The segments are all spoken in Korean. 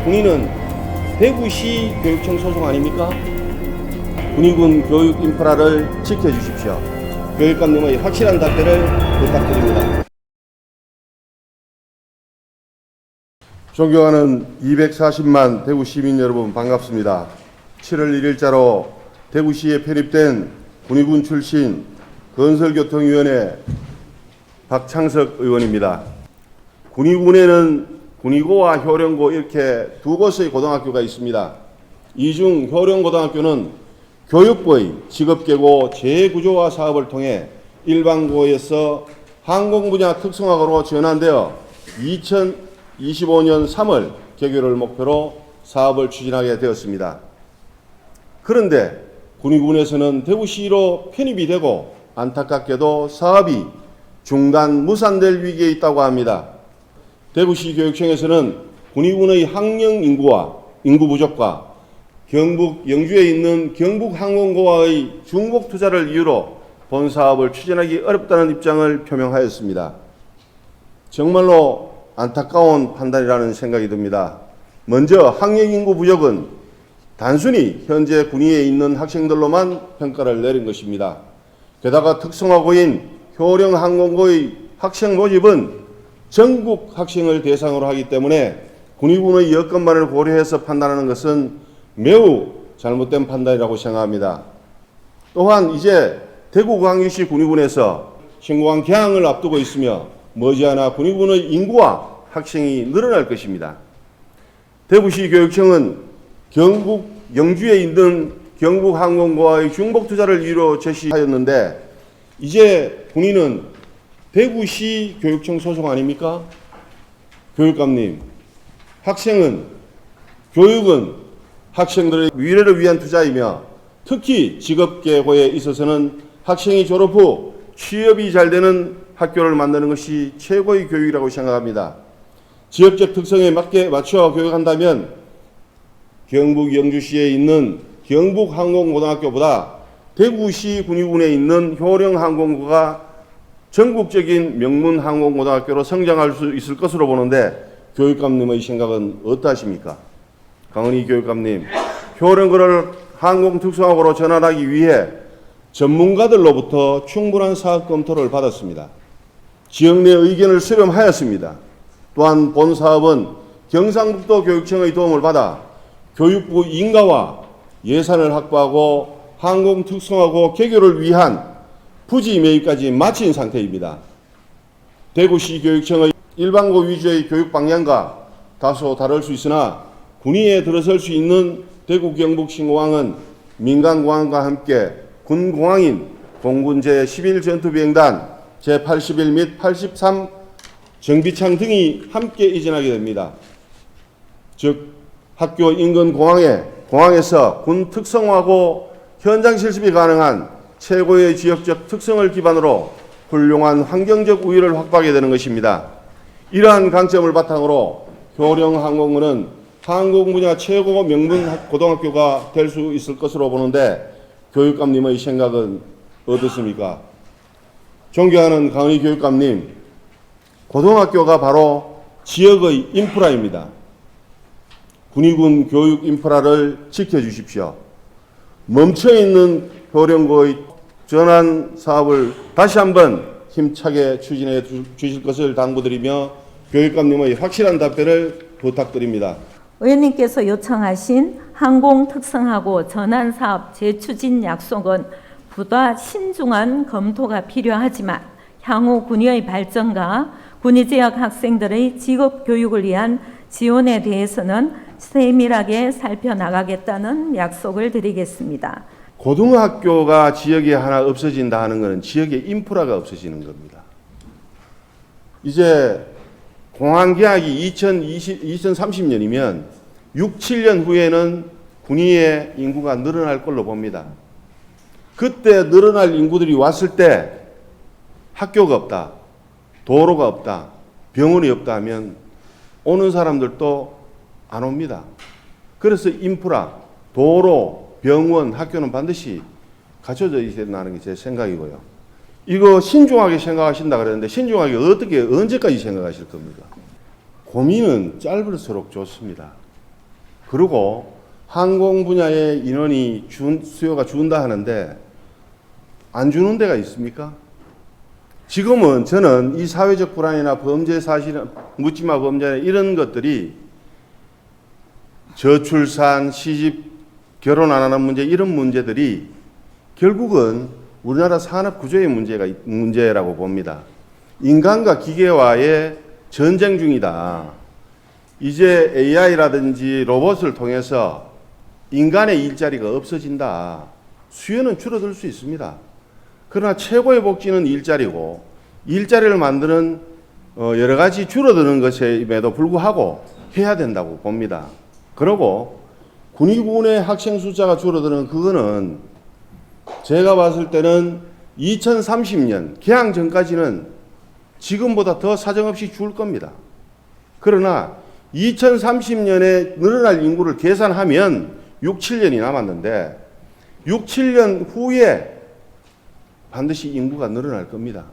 군인은 대구시 교육청 소속 아닙니까? 군의군 교육 인프라를 지켜주십시오. 교육감님의 확실한 답변을 부탁드립니다. 존경하는 240만 대구 시민 여러분 반갑습니다. 7월 1일자로 대구시에 편입된 군의군 출신 건설교통위원회 박창석 의원입니다. 군의군에는 군의고와 효령고 이렇게 두 곳의 고등학교가 있습니다. 이 중 효령고등학교는 교육부의 직업계고 재구조화 사업을 통해 일반고에서 항공 분야 특성화고로 전환되어 2025년 3월 개교를 목표로 사업을 추진하게 되었습니다. 그런데 군의군에서는 대구시로 편입이 되고 안타깝게도 사업이 중단 무산될 위기에 있다고 합니다. 대구시 교육청에서는 군의군의 학령 인구 부족과 경북 영주에 있는 경북항공고와의 중복 투자를 이유로 본 사업을 추진하기 어렵다는 입장을 표명하였습니다. 정말로 안타까운 판단이라는 생각이 듭니다. 먼저 학령 인구 부족은 단순히 현재 군위에 있는 학생들로만 평가를 내린 것입니다. 게다가 특성화고인 효령항공고의 학생 모집은 전국 학생을 대상으로 하기 때문에 군의군의 여건만을 고려해서 판단하는 것은 매우 잘못된 판단이라고 생각합니다. 또한 이제 대구광역시 군의군에서 신공항 개항을 앞두고 있으며 머지않아 군의군의 인구와 학생이 늘어날 것입니다. 대구시 교육청은 경북 영주에 있는 경북항공고와의 중복 투자를 이유로 제시하였는데 이제 군의는 대구시 교육청 소속 아닙니까? 교육감님, 교육은 학생들의 미래를 위한 투자이며 특히 직업계고에 있어서는 학생이 졸업 후 취업이 잘 되는 학교를 만드는 것이 최고의 교육이라고 생각합니다. 지역적 특성에 맞춰 교육한다면 경북 영주시에 있는 경북항공고등학교보다 대구시 군의군에 있는 효령항공고가 전국적인 명문항공고등학교로 성장할 수 있을 것으로 보는데 교육감님의 생각은 어떠하십니까? 강은희 교육감님, 효령고를 항공특성화고로 전환하기 위해 전문가들로부터 충분한 사업 검토를 받았습니다. 지역 내 의견을 수렴하였습니다. 또한 본 사업은 경상북도 교육청의 도움을 받아 교육부 인가와 예산을 확보하고 항공특성화고 개교를 위한 부지 매입까지 마친 상태입니다. 대구시 교육청의 일반고 위주의 교육 방향과 다소 다를 수 있으나 군위에 들어설 수 있는 대구 경북 신공항은 민간공항과 함께 군공항인 공군 제11전투비행단 제81 및 83 정비창 등이 함께 이전하게 됩니다. 즉 학교 인근 공항에서 군 특성화고 현장 실습이 가능한 최고의 지역적 특성을 기반으로 훌륭한 환경적 우위를 확보하게 되는 것입니다. 이러한 강점을 바탕으로 효령항공고는 항공 분야 최고 명문 고등학교가 될 수 있을 것으로 보는데 교육감님의 생각은 어떻습니까? 존경하는 강은희 교육감님, 고등학교가 바로 지역의 인프라입니다. 군의군 교육 인프라를 지켜주십시오. 멈춰있는 효령고의 전환 사업을 다시 한번 힘차게 추진해 주실 것을 당부드리며 교육감님의 확실한 답변을 부탁드립니다. 의원님께서 요청하신 항공특성화고 전환사업 재추진 약속은 보다 신중한 검토가 필요하지만 향후 군의의 발전과 군의지역 학생들의 직업교육을 위한 지원에 대해서는 세밀하게 살펴나가겠다는 약속을 드리겠습니다. 고등학교가 지역에 하나 없어진다 하는 것은 지역의 인프라가 없어지는 겁니다. 이제 공항 계약이 2030년이면 6, 7년 후에는 군위의 인구가 늘어날 걸로 봅니다. 그때 늘어날 인구들이 왔을 때 학교가 없다, 도로가 없다, 병원이 없다 하면 오는 사람들도 안 옵니다. 그래서 인프라, 도로, 병원, 학교는 반드시 갖춰져 있어야 된다는 게 제 생각이고요. 이거 신중하게 생각하신다 그랬는데 신중하게 어떻게 언제까지 생각하실 겁니까? 고민은 짧을수록 좋습니다. 그리고 항공 분야의 인원이 수요가 준다 하는데 안 주는 데가 있습니까? 지금은 저는 이 사회적 불안이나 범죄 사실, 묻지마 범죄 이런 것들이 저출산, 시집, 결혼 안 하는 문제 이런 문제들이 결국은 우리나라 산업 구조의 문제라고 봅니다. 인간과 기계와의 전쟁 중이다. 이제 AI라든지 로봇을 통해서 인간의 일자리가 없어진다. 수요는 줄어들 수 있습니다. 그러나 최고의 복지는 일자리고 일자리를 만드는 여러 가지 줄어드는 것임에도 불구하고 해야 된다고 봅니다. 그리고 군의군의 학생 숫자가 줄어드는 그거는 제가 봤을 때는 2030년 개항 전까지는 지금보다 더 사정없이 줄 겁니다. 그러나 2030년에 늘어날 인구를 계산하면 6, 7년이 남았는데 6, 7년 후에 반드시 인구가 늘어날 겁니다.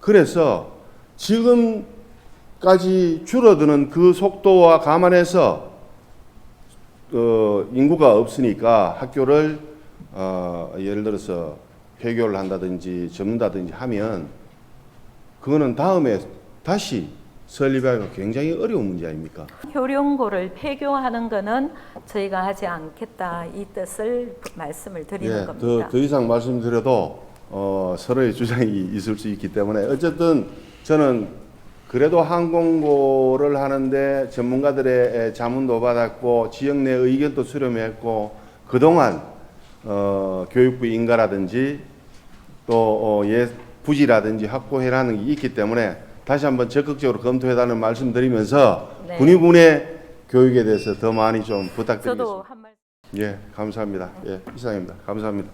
그래서 지금까지 줄어드는 그 속도와 감안해서 인구가 없으니까 학교를 예를 들어서 폐교를 한다든지 접는다든지 하면 그거는 다음에 다시 설립하기가 굉장히 어려운 문제 아닙니까? 효령고를 폐교하는 것은 저희가 하지 않겠다 이 뜻을 말씀을 드리는 겁니다. 더 이상 말씀드려도 서로의 주장이 있을 수 있기 때문에 어쨌든 저는 그래도 항공고를 하는데 전문가들의 자문도 받았고 지역 내 의견도 수렴했고 그동안 교육부 인가라든지 또 부지라든지 확보해라는 게 있기 때문에 다시 한번 적극적으로 검토해달라는 말씀드리면서 네. 군의군의 교육에 대해서 더 많이 좀 부탁드리겠습니다. 저도 한 말. 예, 감사합니다. 예, 이상입니다. 감사합니다.